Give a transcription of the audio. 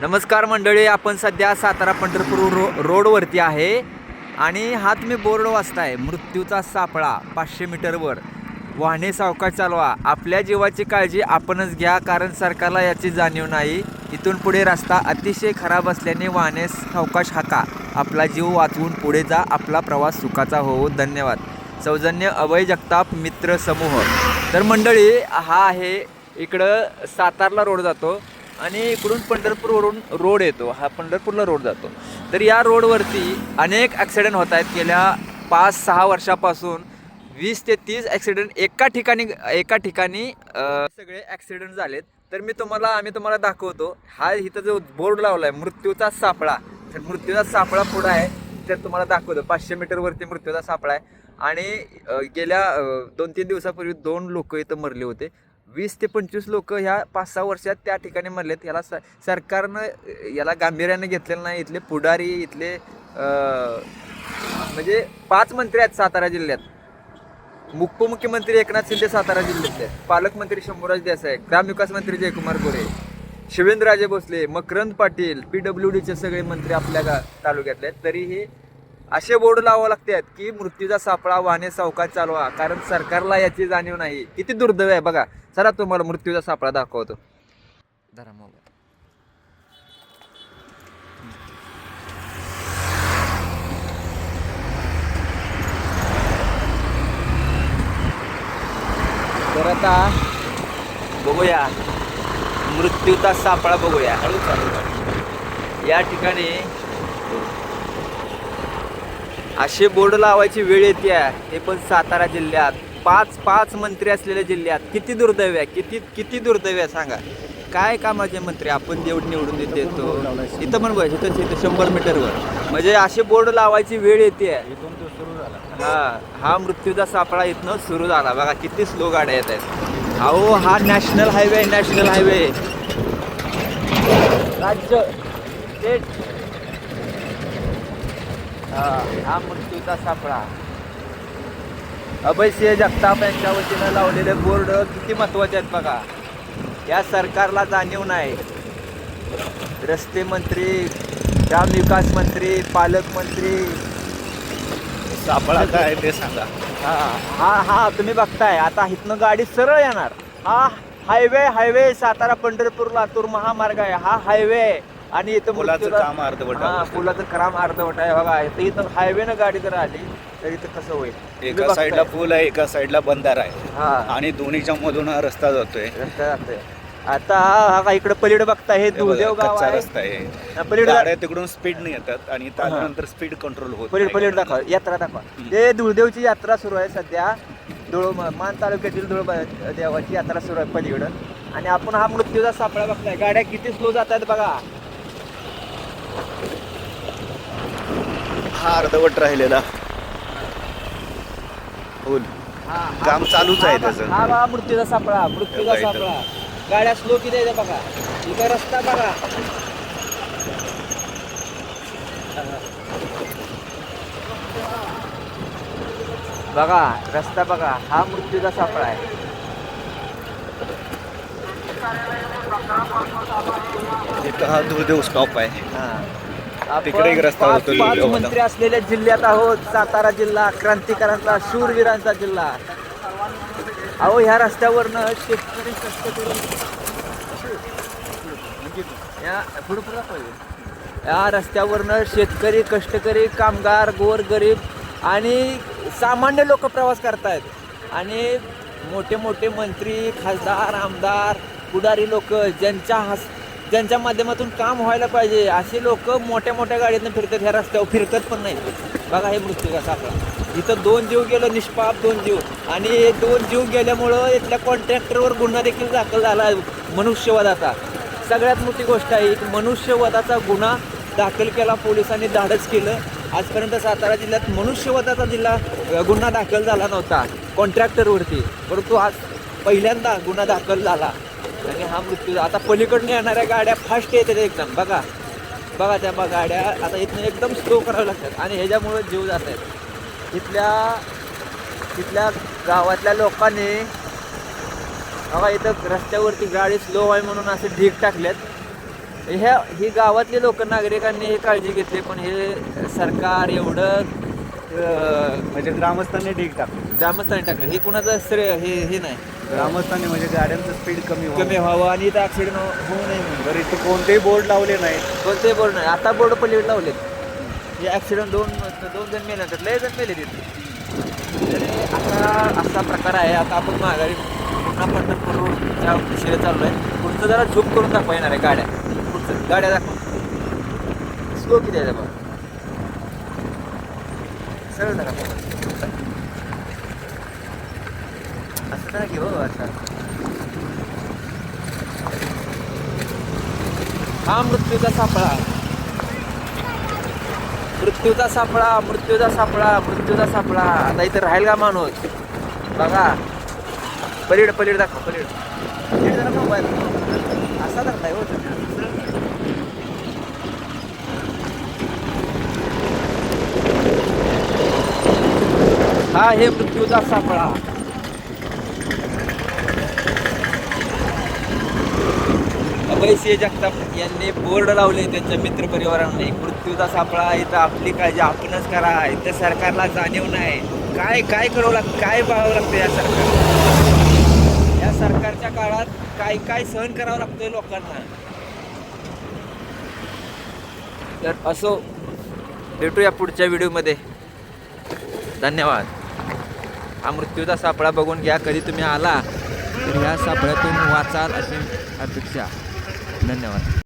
नमस्कार मंडळी, आपण सध्या सातारा पंढरपूर रोडवरती आहे आणि हा तुम्ही बोर्ड वाचताय, मृत्यूचा सापळा 500 मीटरवर. वाहने सावकाश चालवा, आपल्या जीवाची काळजी आपणच घ्या, कारण सरकारला याची जाणीव नाही. इथून पुढे रस्ता अतिशय खराब असल्याने वाहने सावकाश हाका, आपला जीव वाचवून पुढे जा, आपला प्रवास सुखाचा हो. धन्यवाद. सौजन्य अभय जगताप मित्र समूह. तर मंडळी, हा आहे इकडं सातारला रोड जातो आणि इकडून पंढरपूरवरून रोड येतो, हा पंढरपूरला रोड जातो. तर या रोडवरती अनेक ॲक्सिडेंट होत आहेत. गेल्या 5-6 वर्षापासून 20 ते 30 ॲक्सिडेंट एका ठिकाणी सगळे ॲक्सिडेंट झालेत. तर आम्ही तुम्हाला दाखवतो. हा इथं जो बोर्ड लावला आहे मृत्यूचा सापळा, तर मृत्यूचा सापळा पुढं आहे, तर तुम्हाला दाखवतो. 500 मीटरवरती मृत्यूचा सापळा आहे आणि गेल्या 2-3 दिवसापूर्वी 2 लोक इथं मरले होते. 20 ते 25 लोक ह्या 5-6 वर्षात त्या ठिकाणी मरलेत. याला सरकारनं याला गांभीर्याने घेतलेलं नाही. इथले पुढारी, इथले म्हणजे 5 मंत्री आहेत सातारा जिल्ह्यात. उपमुख्यमंत्री एकनाथ शिंदे सातारा जिल्ह्यातले, पालकमंत्री शंभूराज देसाई, ग्रामविकास मंत्री जयकुमार गोरे, शिवेंद्रराजे भोसले, मकरंद पाटील, PWDचे सगळे मंत्री आपल्या तालुक्यातले आहेत. तरीही असे बोर्ड लावावे लागतात की मृत्यूचा सापळा, वाहने सावकाश चालवा, कारण सरकारला याची जाणीव नाही. किती दुर्दैव आहे बघा. चला तुम्हाला मृत्यूचा सापळा दाखवतो. धरा मोबाईल. तर आता बघूया मृत्यूचा सापळा बघूया. या ठिकाणी असे बोर्ड लावायची वेळ येते, हे पण सातारा जिल्ह्यात. 5 मंत्री असलेल्या जिल्ह्यात. किती दुर्दैव आहे, किती दुर्दैव आहे सांगा. काय कामाचे मंत्री आपण निवडून देतो. इथं पण बघ, इथं 100 मीटरवर म्हणजे असे बोर्ड लावायची वेळ येते. हा मृत्यूचा सापळा इथनं सुरू झाला. बघा किती स्लो गाड्या येत आहेत. अहो, हा नॅशनल हायवे राज्य स्टेट. हा मृत्यूचा सापळा. अभय सिंह जगताप यांच्या वतीनं लावलेले बोर्ड किती महत्त्वाचे आहेत बघा. या सरकारला जाणीव नाही. रस्ते मंत्री, ग्रामविकास मंत्री, पालकमंत्री, सापळा काय ते सांगा. हा तुम्ही बघताय. आता इथनं गाडी सरळ येणार. हा हायवे सातारा पंढरपूर लातूर महामार्ग आहे. हा हायवे आहे आणि इथं पुलाचं काम अर्धवट आहे. पुलाचं काम अर्धवट आहे बघा. इथं हायवेनं गाडी जर आली तर इथं कसं होईल. एका साईडला पूल आहे, एका साईडला बंधारा आहे आणि दोन्हीच्या मधून हा रस्ता जातोय. आता हा इकडे पलीकडे बघता, हे दुर्देव गाव आहे. रस्ता आहे. पलीकडे तिकडून स्पीडने येतात आणि त्यानंतर स्पीड कंट्रोल होत. पलीकडे दाखवा, यात्रा दाखवा. ते दुर्देवची यात्रा सुरू आहे सध्या. मान तालुक्यातील देवाची यात्रा सुरू आहे पलीकडं. आणि आपण हा मृत्यूचा सापळा बघताय. गाड्या किती स्लो जात आहेत बघा. हा अर्धवट राहिलेला पूल काम चालूच आहे त्याचं. हा मृत्यूचा सापळा. गाड्या स्लो किती आहे बघा. इथं रस्ता बघा. बघा रस्ता बघा. हा मृत्यूचा सापळा आहे. इथं हा दुर्दैव स्टॉप आहे. तिकडे एक रस्ता होतो. 5 मंत्री असलेल्या जिल्ह्यात आहोत. सातारा जिल्हा क्रांतिकारांचा, शूरवीरांचा जिल्हा. अहो, ह्या रस्त्यावरनं शेतकरी कष्ट करून या रस्त्यावरनं शेतकरी, कष्टकरी, कामगार, गोरगरीब आणि सामान्य लोक प्रवास करतायत. आणि मोठे मंत्री, खासदार, आमदार, पुढारी लोक ज्यांच्या माध्यमातून काम व्हायला पाहिजे असे लोक मोठ्या गाडीतून फिरतात. ह्या रस्त्यावर फिरकत पण नाही. बघा हे मृत्यूचा सापळा. इथं 2 जीव गेलं, निष्पाप 2 जीव. आणि 2 जीव गेल्यामुळं इथल्या कॉन्ट्रॅक्टरवर गुन्हा देखील दाखल झाला, मनुष्यवधाचा. सगळ्यात मोठी गोष्ट आहे, मनुष्यवधाचा गुन्हा दाखल केला पोलिसांनी, धाडस केलं. आजपर्यंत सातारा जिल्ह्यात मनुष्यवधाचा गुन्हा दाखल झाला नव्हता कॉन्ट्रॅक्टरवरती, परंतु आज पहिल्यांदा गुन्हा दाखल झाला. आणि हा मृत्यू. आता पलीकडनं येणाऱ्या गाड्या फास्ट येतात एकदम. बघा त्या गाड्या आता इथनं एकदम स्लो कराव्या लागतात आणि ह्याच्यामुळे जीव जात आहेत. तिथल्या गावातल्या लोकांनी बघा इथं रस्त्यावरती गाडी स्लो आहे म्हणून असे ढीग टाकलेत. ही गावातले लोक नागरिकांनी हे काळजी घेतली, पण हे सरकार एवढं म्हणजे ग्रामस्थांनी ढीग टाकलं. ग्रामस्थांनी टाकलं. हे कुणाचं श्रेय हे नाही. ग्रामस्थांनी म्हणजे गाड्यांचं स्पीड कमी व्हावं आणि इथं ॲक्सिडेंट होऊ नये म्हणून. बरं इथे कोणतेही बोर्ड लावले नाहीत. कोणते बोर्ड नाही. आता बोर्ड पलीकडे लावलेत. हे ॲक्सिडेंट दोन जण मेले नंतर लय जण मेले तिथे. तरी आता असा प्रकार आहे. आता आपण माघारी पुन्हा पंढरपूरच्या दिशेने चाललो आहे. पुढचं जरा झूम करून दाखवा येणार आहे गाड्या. पुढचं गाड्या दाखवा. स्लो किती आहे बघा. सरळ नका असं नाही घेऊ असं. हा मृत्यूचा सापळा. मृत्यूचा सापळा. मृत्यूचा सापळा. मृत्यूचा सापळा. आता इथं राहील का माणूस बघा. पलीड दाखवा. पलीड जरा मोबाईल असा धरलाय हो तुम्ही. हा हे मृत्यूचा सापळा. अभयसिंह जगताप यांनी बोर्ड लावले त्यांच्या मित्रपरिवारांनी. मृत्यूचा सापळा. इथं आपली काळजी आपणच करा. इथं सरकारला जाणीव नाही. काय करावं लागतं, काय पाहावं लागतं या सरकार. या सरकारच्या काळात काय सहन करावं लागतंय लोकांना. तर असो, भेटूया पुढच्या व्हिडिओमध्ये. धन्यवाद. हा मृत्यूचा सापळा बघून घ्या. कधी तुम्ही आला तर ह्या सापळ्यातून वाचाल अशी अपेक्षा. धन्यवाद.